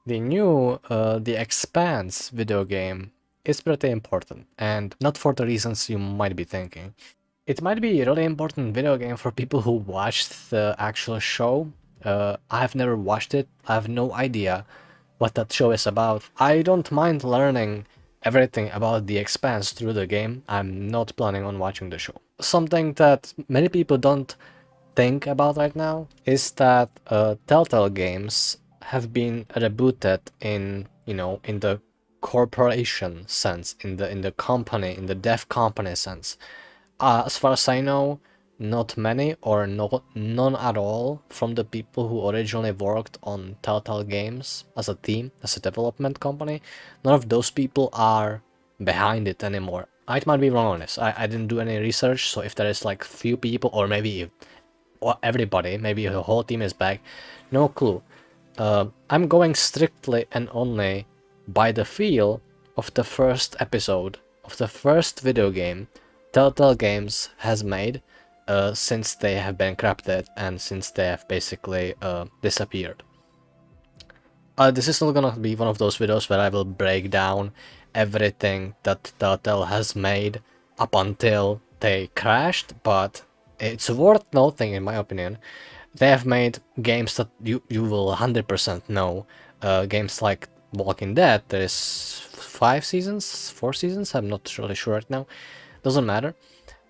The new The Expanse video game is pretty important, and not for the reasons you might be thinking. It might be a really important video game for people who watched the actual show. I've never watched it. I have no idea what that show is about. I don't mind learning everything about The Expanse through the game. I'm not planning on watching the show. Something that many people don't think about right now is that TellTale games have been rebooted in, in the corporation sense, in the company, in the dev company sense. As far as I know, not many or none at all from the people who originally worked on TellTale games as a team, as a development company, none of those people are behind it anymore. I might be wrong on this. I didn't do any research, so if there is like few people or maybe or everybody, maybe the whole team is back, no clue. I'm going strictly and only by the feel of the first episode of the first video game Telltale Games has made since they have been corrupted and since they have basically disappeared. This is not gonna be one of those videos where I will break down everything that Telltale has made up until they crashed, but it's worth noting, in my opinion, they have made games that you will 100% know. Games like Walking Dead, there is 5 seasons, 4 seasons, I'm not really sure right now. Doesn't matter.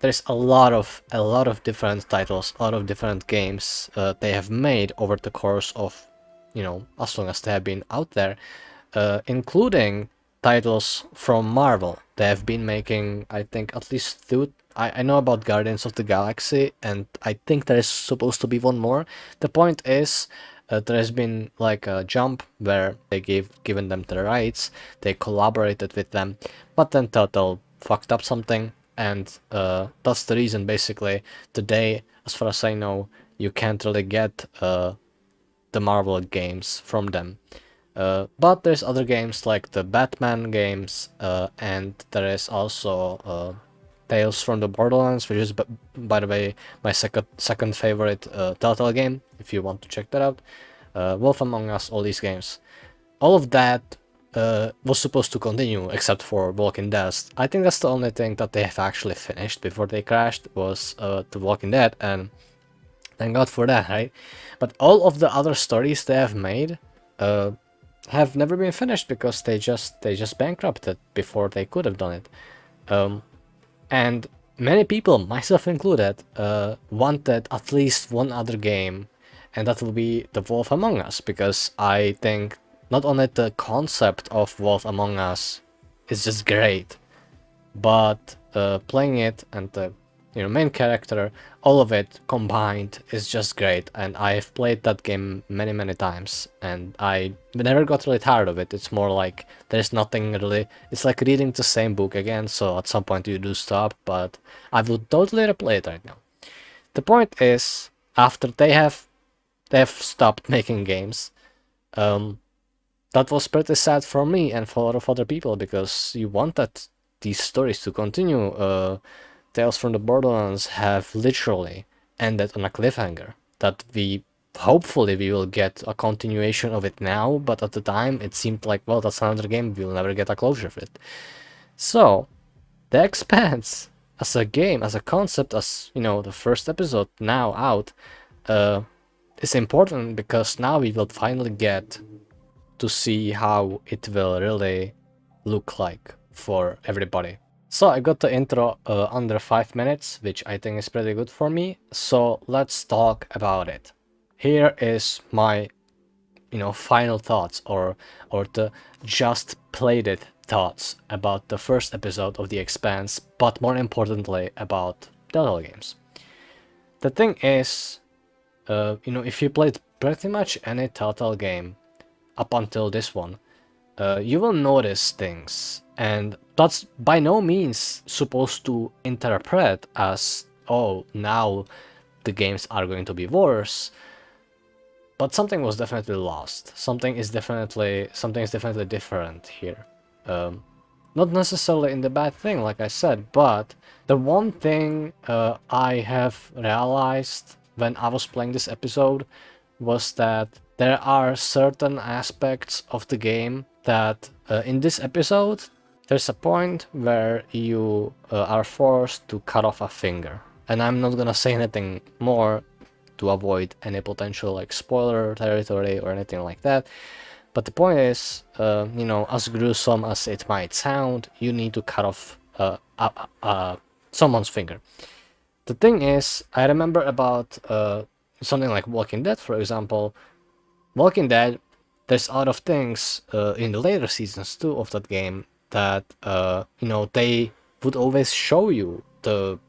There's a lot of different titles, a lot of different games they have made over the course of, as long as they have been out there, including titles from Marvel. They have been making, I think, at least two. I know about Guardians of the Galaxy, and I think there is supposed to be one more. The point is, there has been like a jump where they given them the rights, they collaborated with them, but then Telltale fucked up something, and that's the reason basically today, as far as I know, you can't really get the Marvel games from them. But there's other games like the Batman games, and there is also Tales from the Borderlands, which is, by the way, my second favorite Telltale game, if you want to check that out. Wolf Among Us, all these games. All of that was supposed to continue, except for Walking Dead. I think that's the only thing that they have actually finished before they crashed was The Walking Dead, and thank God for that, right? But all of the other stories they have made have never been finished because they just bankrupted before they could have done it. And many people, myself included, wanted at least one other game, and that will be The Wolf Among Us, because I think not only the concept of Wolf Among Us is just great, but playing it and the main character, all of it combined is just great, and I've played that game many times and I never got really tired of it. It's more like there's nothing really, it's like reading the same book again, so at some point you do stop, but I would totally replay it right now. The point is, after they have stopped making games, that was pretty sad for me and for a lot of other people, because you wanted these stories to continue. Tales from the Borderlands have literally ended on a cliffhanger that hopefully we will get a continuation of it now, but at the time it seemed like, well, that's another game, we'll never get a closure of it. So, The Expanse, as a game, as a concept, as, the first episode now out, is important because now we will finally get to see how it will really look like for everybody. So I got the intro under 5 minutes, which I think is pretty good for me. So let's talk about it. Here is my, final thoughts or the just played it thoughts about the first episode of The Expanse, but more importantly about Telltale games. The thing is, if you played pretty much any Telltale game up until this one, you will notice things, and that's by no means supposed to interpret as, oh, now the games are going to be worse, but something was definitely lost. Something is definitely different here. Not necessarily in the bad thing, like I said, but the one thing I have realized when I was playing this episode was that there are certain aspects of the game that in this episode, there's a point where you are forced to cut off a finger. And I'm not gonna say anything more to avoid any potential like spoiler territory or anything like that. But the point is, you know, as gruesome as it might sound, you need to cut off someone's finger. The thing is, I remember about something like Walking Dead, for example. Walking Dead, there's a lot of things in the later seasons too of that game that you know, they would always show you the,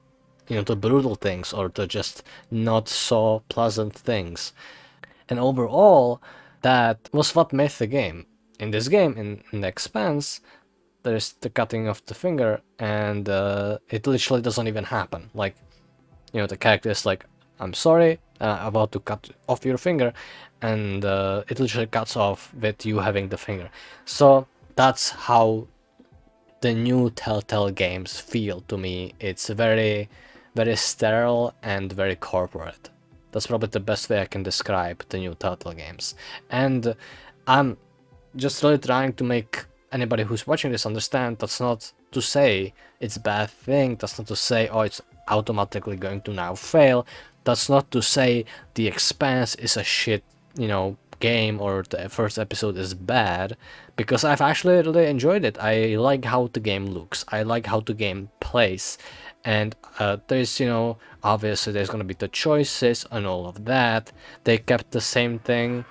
you know, the brutal things or the just not so pleasant things. And overall, that was what made the game. In this game, in The Expanse, there's the cutting of the finger, and it literally doesn't even happen. Like, you know, the character is like, I'm sorry, about to cut off your finger, and it literally cuts off with you having the finger. So that's how the new TellTale games feel to me. It's very, very sterile and very corporate. That's probably the best way I can describe the new TellTale games. And I'm just really trying to make anybody who's watching this understand that's not to say it's a bad thing, that's not to say, oh, it's automatically going to now fail, that's not to say The Expanse is a shit, you know, game or the first episode is bad, because I've actually really enjoyed it. I like how the game looks, I like how the game plays, and there's, you know, obviously there's gonna be the choices and all of that. They kept the same thing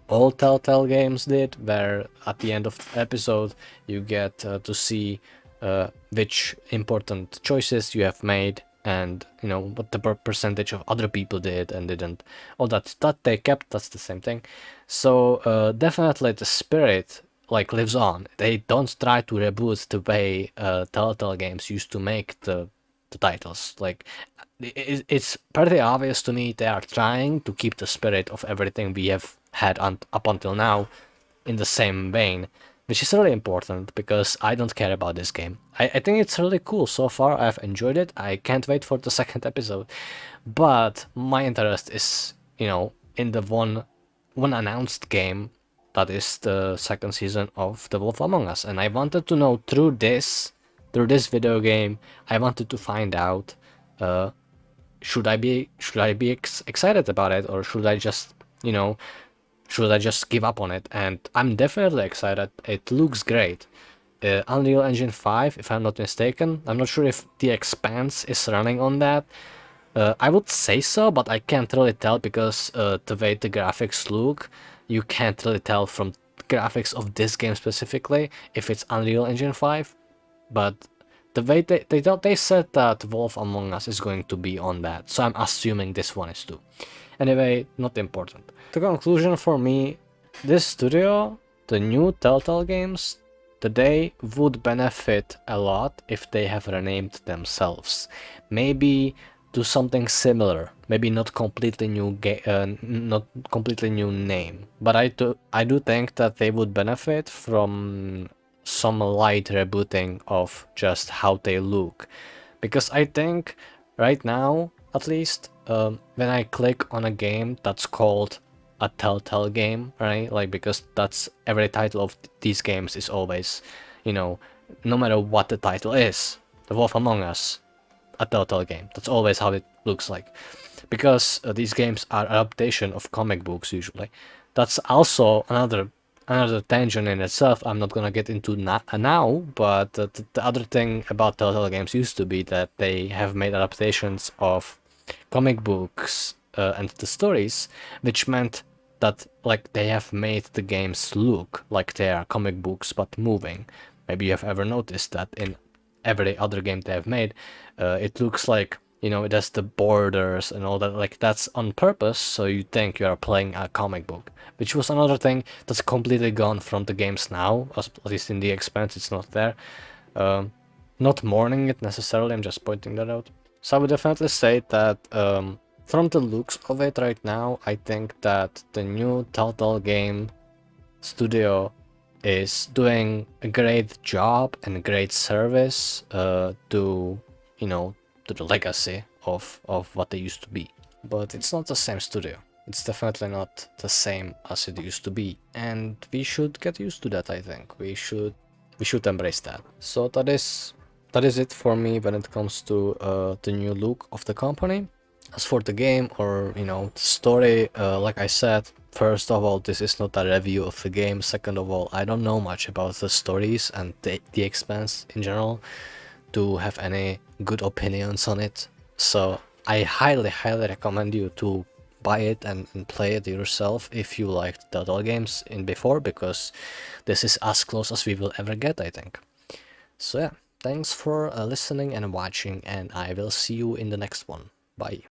all Telltale games did, where at the end of the episode you get to see which important choices you have made, and you know what the percentage of other people did and didn't. All that they kept, that's the same thing. So definitely the spirit like lives on. They don't try to reboot the way Telltale games used to make the titles. Like it's pretty obvious to me they are trying to keep the spirit of everything we have had up until now in the same vein, which is really important because I don't care about this game. I think it's really cool so far. I've enjoyed it. I can't wait for the second episode, but my interest is, you know, in the one announced game, that is the second season of The Wolf Among Us, and I wanted to know through this video game, I wanted to find out, should I be excited about it, or should I just, you know, should I just give up on it? And I'm definitely excited. It looks great. Unreal Engine 5, if I'm not mistaken. I'm not sure if The Expanse is running on that. I would say so, but I can't really tell because the way the graphics look, you can't really tell from the graphics of this game specifically if it's Unreal Engine 5. But the way they said that Wolf Among Us is going to be on that, so I'm assuming this one is too. Anyway, not important. The conclusion for me, this studio, the new Telltale games, they would benefit a lot if they have renamed themselves. Maybe do something similar. Maybe not completely new not completely new name. But I do think that they would benefit from some light rebooting of just how they look, because I think right now, at least, when I click on a game that's called a Telltale game, right? Like, because that's every title of these games is always, you know, no matter what the title is, The Wolf Among Us, a Telltale game. That's always how it looks like, because these games are adaptation of comic books usually. That's also another tangent in itself. I'm not gonna get into now, but the other thing about Telltale games used to be that they have made adaptations of comic books and the stories, which meant that like they have made the games look like they are comic books but moving. Maybe you have ever noticed that in every other game they have made, it looks like, you know, it has the borders and all that, like that's on purpose, so you think you are playing a comic book, which was another thing that's completely gone from the games now, at least in The Expanse it's not there. Not mourning it necessarily, I'm just pointing that out. So I would definitely say that from the looks of it right now, I think that the new Telltale game studio is doing a great job and a great service to, you know, to the legacy of what they used to be. But it's not the same studio. It's definitely not the same as it used to be, and we should get used to that. I think we should embrace that. So that is it for me when it comes to the new look of the company. As for the game, or the story, like I said, first of all, this is not a review of the game. Second of all, I don't know much about the stories and the expanse in general to have any good opinions on it. So I highly recommend you to buy it and play it yourself if you liked TellTale games in before, because this is as close as we will ever get, I think. So yeah, thanks for listening and watching, and I will see you in the next one. Bye.